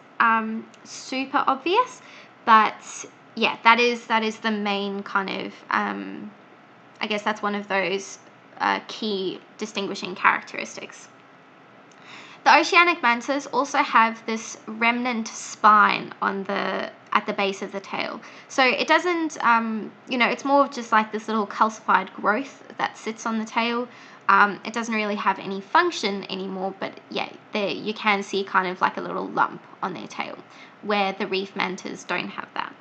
super obvious, but yeah, that is the main kind of, I guess that's one of those key distinguishing characteristics. The oceanic mantas also have this remnant spine at the base of the tail. So it doesn't, it's more of just like this little calcified growth that sits on the tail. It doesn't really have any function anymore, but yeah, you can see kind of like a little lump on their tail, where the reef mantas don't have that.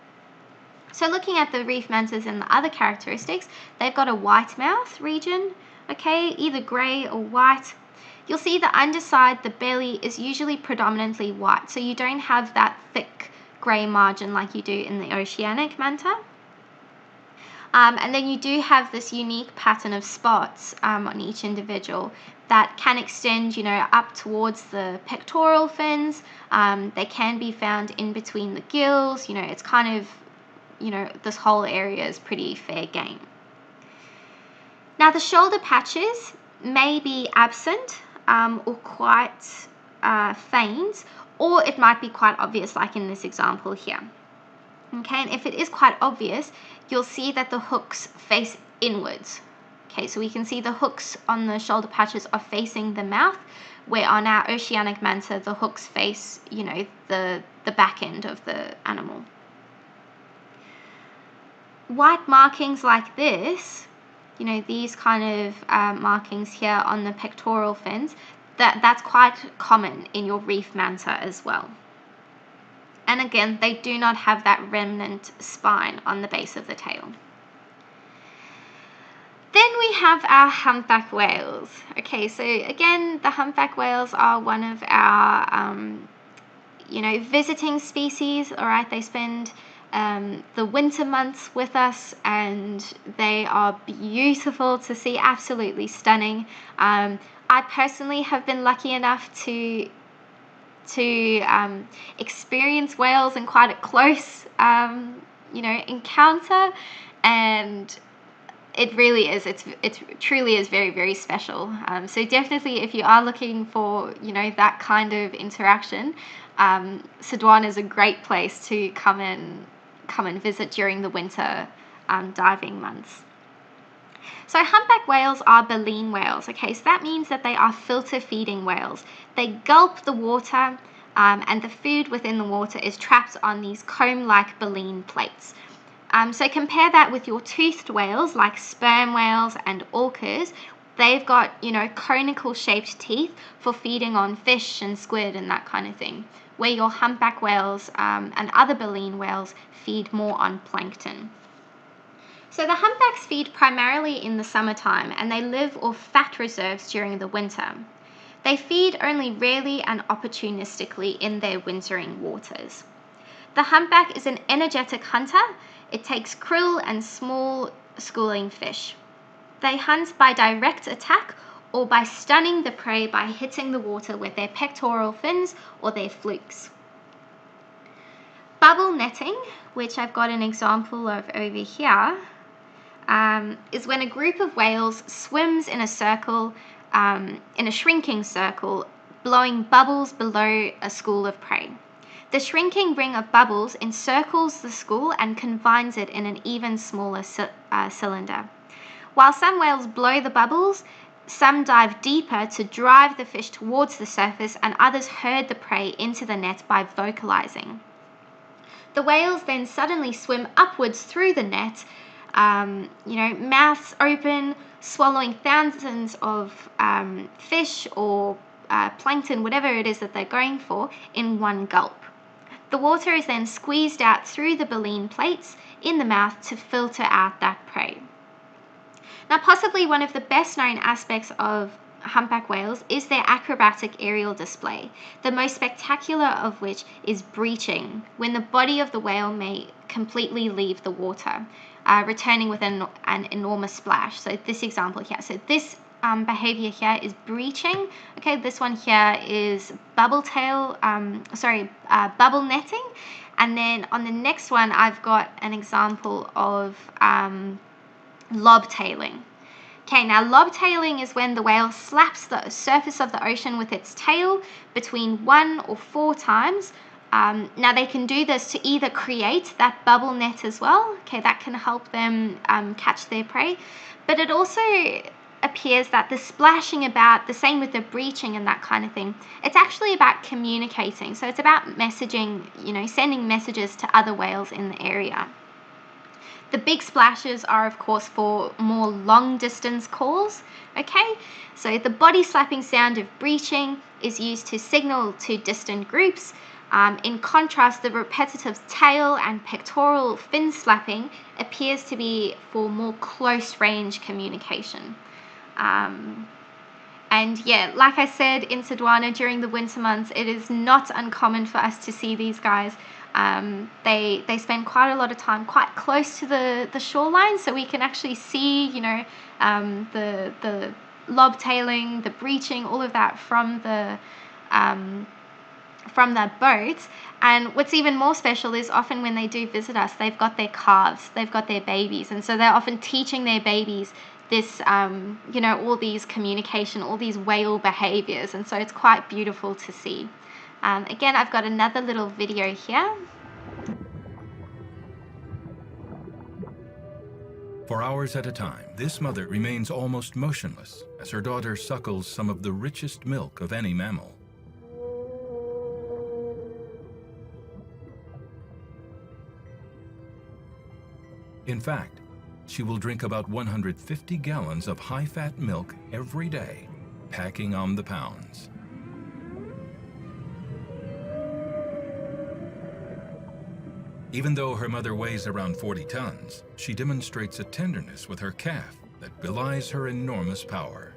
So looking at the reef mantas and the other characteristics, they've got a white mouth region, okay, either grey or white. You'll see the underside, the belly, is usually predominantly white, so you don't have that thick grey margin like you do in the oceanic manta. And then you do have this unique pattern of spots on each individual that can extend, up towards the pectoral fins. They can be found in between the gills. It's kind of, this whole area is pretty fair game. Now the shoulder patches may be absent or quite faint, or it might be quite obvious, like in this example here. Okay, and if it is quite obvious, you'll see that the hooks face inwards. Okay, so we can see the hooks on the shoulder patches are facing the mouth, where on our oceanic manta, the hooks face, the back end of the animal. White markings like this, these kind of markings here on the pectoral fins, that's quite common in your reef manta as well. And again, they do not have that remnant spine on the base of the tail. Then we have our humpback whales. Okay, so again, the humpback whales are one of our, visiting species. All right, they spend the winter months with us, and they are beautiful to see, absolutely stunning. I personally have been lucky enough to experience whales in quite a close, encounter, and it really is. It truly is very, very special. So definitely, if you are looking for, that kind of interaction, Sodwana is a great place to come and visit during the winter diving months. So humpback whales are baleen whales. Okay, so that means that they are filter feeding whales. They gulp the water, and the food within the water is trapped on these comb-like baleen plates. So compare that with your toothed whales like sperm whales and orcas. They've got, conical shaped teeth for feeding on fish and squid and that kind of thing, where your humpback whales and other baleen whales feed more on plankton. So the humpbacks feed primarily in the summertime, and they live off fat reserves during the winter. They feed only rarely and opportunistically in their wintering waters. The humpback is an energetic hunter. It takes krill and small schooling fish. They hunt by direct attack or by stunning the prey by hitting the water with their pectoral fins or their flukes. Bubble netting, which I've got an example of over here, is when a group of whales swims in a circle, in a shrinking circle, blowing bubbles below a school of prey. The shrinking ring of bubbles encircles the school and confines it in an even smaller cylinder. While some whales blow the bubbles, some dive deeper to drive the fish towards the surface, and others herd the prey into the net by vocalizing. The whales then suddenly swim upwards through the net, mouths open, swallowing thousands of fish or plankton, whatever it is that they're going for, in one gulp. The water is then squeezed out through the baleen plates in the mouth to filter out that prey. Now, possibly one of the best known aspects of humpback whales is their acrobatic aerial display, the most spectacular of which is breaching, when the body of the whale may completely leave the water, returning with an enormous splash. So this example here, this behavior here is breaching. Okay, this one here is bubble netting. And then on the next one, I've got an example of lobtailing. Okay, now lobtailing is when the whale slaps the surface of the ocean with its tail between 1 or 4 times. Now they can do this to either create that bubble net as well. Okay, that can help them catch their prey. But it also appears that the splashing about, the same with the breaching and that kind of thing, it's actually about communicating. So it's about messaging, sending messages to other whales in the area. The big splashes are, of course, for more long distance calls. Okay, so the body slapping sound of breaching is used to signal to distant groups. In contrast, the repetitive tail and pectoral fin slapping appears to be for more close range communication. And yeah, like I said, in Sodwana during the winter months, it is not uncommon for us to see these guys. They spend quite a lot of time quite close to the shoreline, so we can actually see, the lobtailing, the breaching, all of that from that boat. And what's even more special is often when they do visit us, they've got their calves, they've got their babies, and so they're often teaching their babies this, all these communication, all these whale behaviors, and so it's quite beautiful to see. Again, I've got another little video here. For hours at a time, this mother remains almost motionless as her daughter suckles some of the richest milk of any mammal. In fact, she will drink about 150 gallons of high-fat milk every day, packing on the pounds. Even though her mother weighs around 40 tons, she demonstrates a tenderness with her calf that belies her enormous power.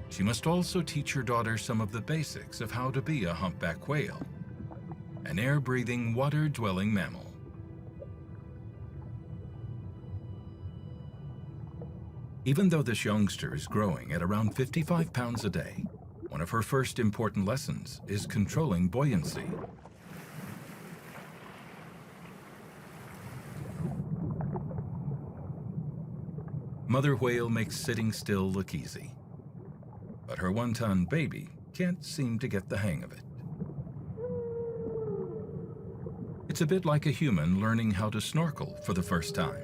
She must also teach her daughter some of the basics of how to be a humpback whale, an air-breathing, water-dwelling mammal. Even though this youngster is growing at around 55 pounds a day, one of her first important lessons is controlling buoyancy. Mother whale makes sitting still look easy, but her 1-ton baby can't seem to get the hang of it. It's a bit like a human learning how to snorkel for the first time.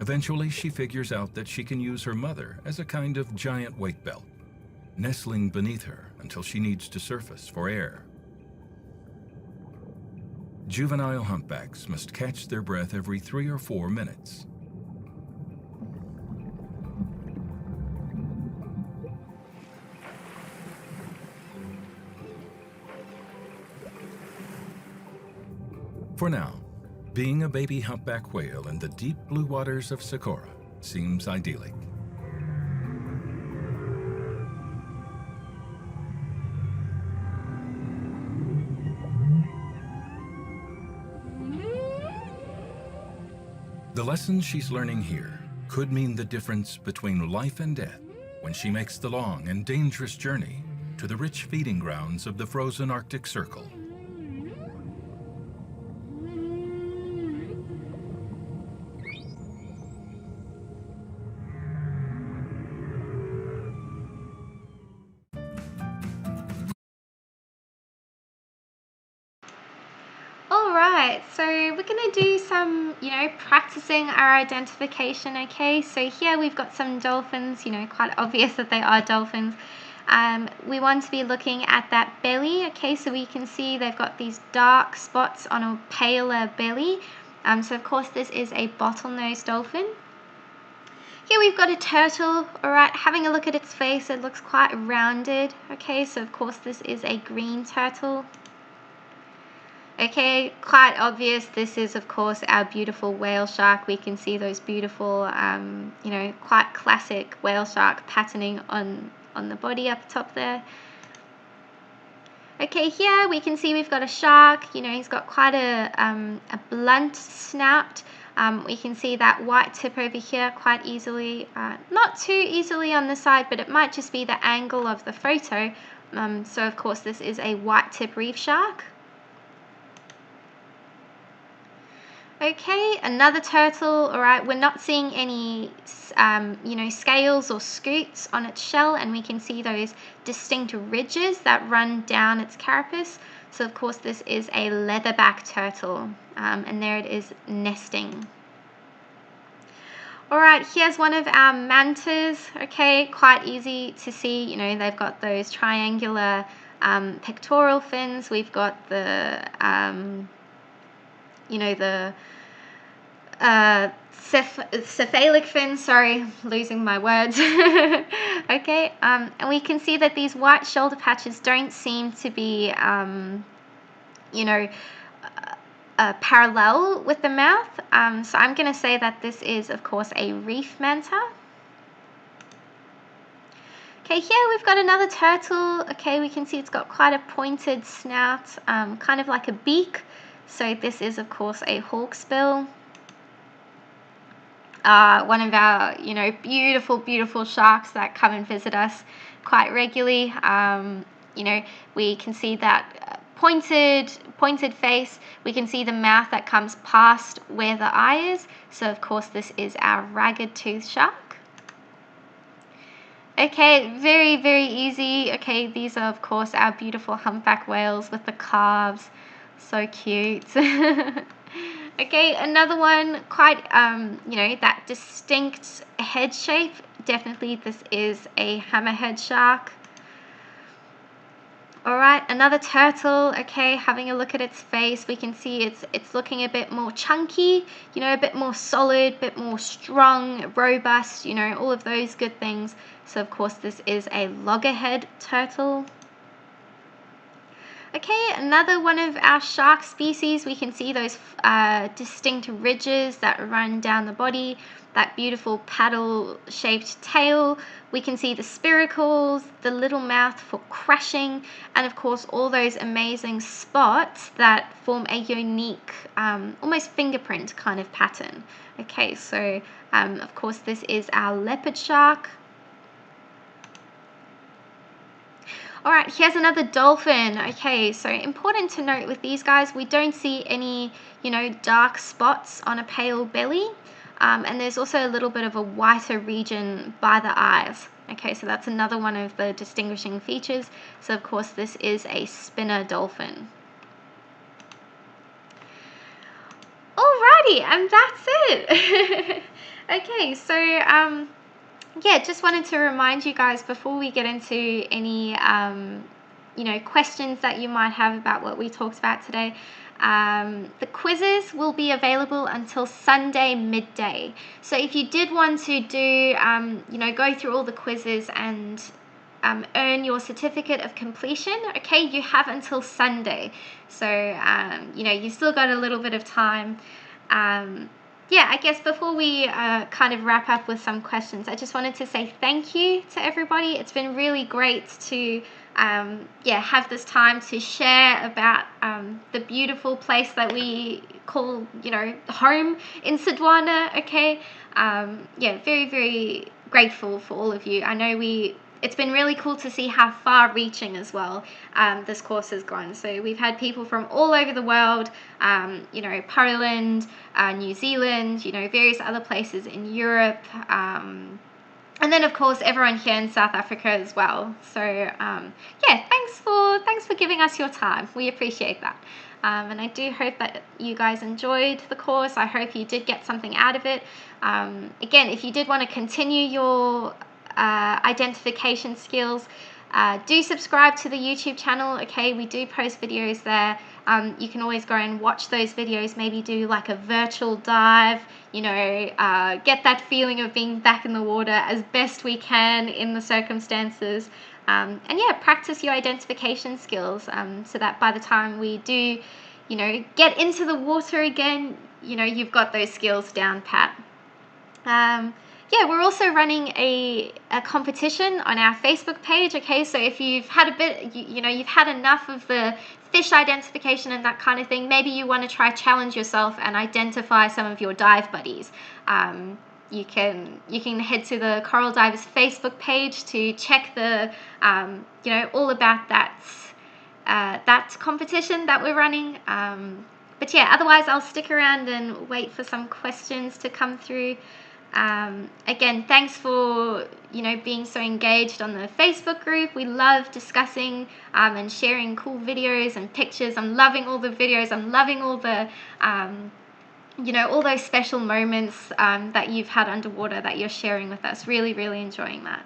Eventually, she figures out that she can use her mother as a kind of giant weight belt, nestling beneath her until she needs to surface for air. Juvenile humpbacks must catch their breath every 3 or 4 minutes. For now, being a baby humpback whale in the deep blue waters of Socorro seems idyllic. The lessons she's learning here could mean the difference between life and death when she makes the long and dangerous journey to the rich feeding grounds of the frozen Arctic Circle. Alright, so we're going to do some, practicing our identification, okay? So here we've got some dolphins, quite obvious that they are dolphins. We want to be looking at that belly, okay? So we can see they've got these dark spots on a paler belly. So of course this is a bottlenose dolphin. Here we've got a turtle, alright, having a look at its face, it looks quite rounded, okay? So of course this is a green turtle. Okay, quite obvious, this is of course our beautiful whale shark. We can see those beautiful, quite classic whale shark patterning on the body up top there. Okay, here we can see we've got a shark, he's got quite a blunt snout. We can see that white tip over here quite easily, not too easily on the side, but it might just be the angle of the photo. So of course this is a white tip reef shark. Okay, another turtle, alright, we're not seeing any, scales or scutes on its shell, and we can see those distinct ridges that run down its carapace. So of course this is a leatherback turtle, and there it is nesting. Alright, here's one of our mantas, okay, quite easy to see, they've got those triangular pectoral fins. We've got the cephalic fins, sorry, losing my words. Okay, and we can see that these white shoulder patches don't seem to be, parallel with the mouth. So I'm going to say that this is, of course, a reef manta. Okay, here we've got another turtle. Okay, we can see it's got quite a pointed snout, kind of like a beak. So this is, of course, a hawksbill. One of our, beautiful, beautiful sharks that come and visit us quite regularly. We can see that pointed face. We can see the mouth that comes past where the eye is. So, of course, this is our ragged tooth shark. Okay, very, very easy. Okay, these are, of course, our beautiful humpback whales with the calves. So cute. Okay, another one, quite, that distinct head shape. Definitely this is a hammerhead shark. Alright, another turtle. Okay, having a look at its face, we can see it's looking a bit more chunky, a bit more solid, a bit more strong, robust, all of those good things. So of course this is a loggerhead turtle. Okay, another one of our shark species. We can see those distinct ridges that run down the body, that beautiful paddle-shaped tail. We can see the spiracles, the little mouth for crushing, and of course all those amazing spots that form a unique, almost fingerprint kind of pattern. Okay, so of course this is our leopard shark. Alright, here's another dolphin. Okay, so important to note with these guys, we don't see any, dark spots on a pale belly. And there's also a little bit of a whiter region by the eyes. Okay, so that's another one of the distinguishing features. So of course this is a spinner dolphin. Alrighty, and that's it. Okay, so yeah, just wanted to remind you guys before we get into any questions that you might have about what we talked about today. The quizzes will be available until Sunday midday. So if you did want to do, go through all the quizzes and earn your certificate of completion, okay, you have until Sunday. So, you've still got a little bit of time. I guess before we kind of wrap up with some questions, I just wanted to say thank you to everybody. It's been really great to have this time to share about the beautiful place that we call, home in Sodwana, okay? Very, very grateful for all of you. I know it's been really cool to see how far-reaching as well this course has gone. So we've had people from all over the world, Poland, New Zealand, various other places in Europe, and then of course everyone here in South Africa as well. So thanks for giving us your time. We appreciate that. And I do hope that you guys enjoyed the course. I hope you did get something out of it. Again, if you did want to continue your identification skills, do subscribe to the YouTube channel, okay? We do post videos there. You can always go and watch those videos, maybe do like a virtual dive, get that feeling of being back in the water as best we can in the circumstances. Practice your identification skills so that by the time we do, get into the water again, you've got those skills down pat. We're also running a competition on our Facebook page, okay? So if you've had you've had enough of the fish identification and that kind of thing, maybe you want to try challenge yourself and identify some of your dive buddies. You can head to the Coral Divers Facebook page to check the all about that competition that we're running. Otherwise I'll stick around and wait for some questions to come through. Again, thanks for being so engaged on the Facebook group. We love discussing and sharing cool videos and pictures. I'm loving all the videos. I'm loving all the all those special moments that you've had underwater that you're sharing with us. Really, really enjoying that.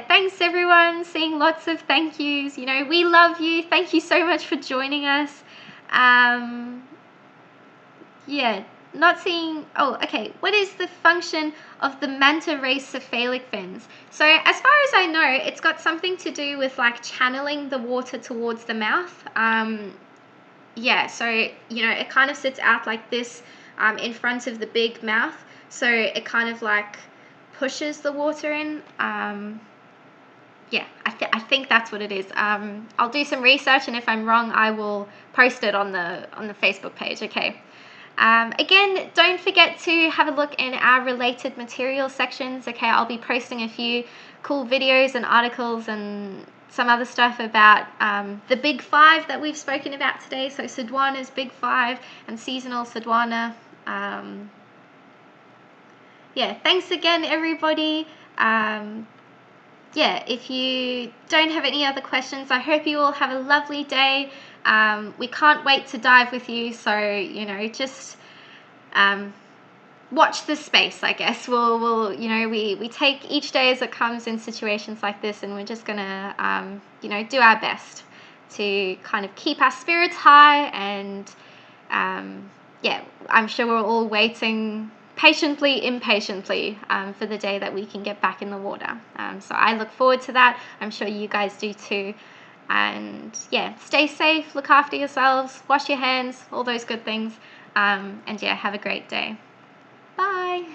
Thanks everyone. Seeing lots of thank yous. We love you. Thank you so much for joining us. Not seeing. Oh, okay. What is the function of the manta ray cephalic fins? So as far as I know, it's got something to do with like channeling the water towards the mouth. So it kind of sits out like this in front of the big mouth. So it kind of like pushes the water in. I think that's what it is. I'll do some research, and if I'm wrong, I will post it on the Facebook page. Okay. Again, don't forget to have a look in our related materials sections. Okay, I'll be posting a few cool videos and articles and some other stuff about the big five that we've spoken about today. So Sodwana's big five and seasonal Sodwana. Thanks again, everybody. If you don't have any other questions, I hope you all have a lovely day. We can't wait to dive with you, so just watch this space. I guess we'll we take each day as it comes in situations like this, and we're just gonna do our best to kind of keep our spirits high. And I'm sure we're all waiting impatiently for the day that we can get back in the water. So I look forward to that. I'm sure you guys do too. And stay safe, look after yourselves, wash your hands, all those good things. Have a great day. Bye.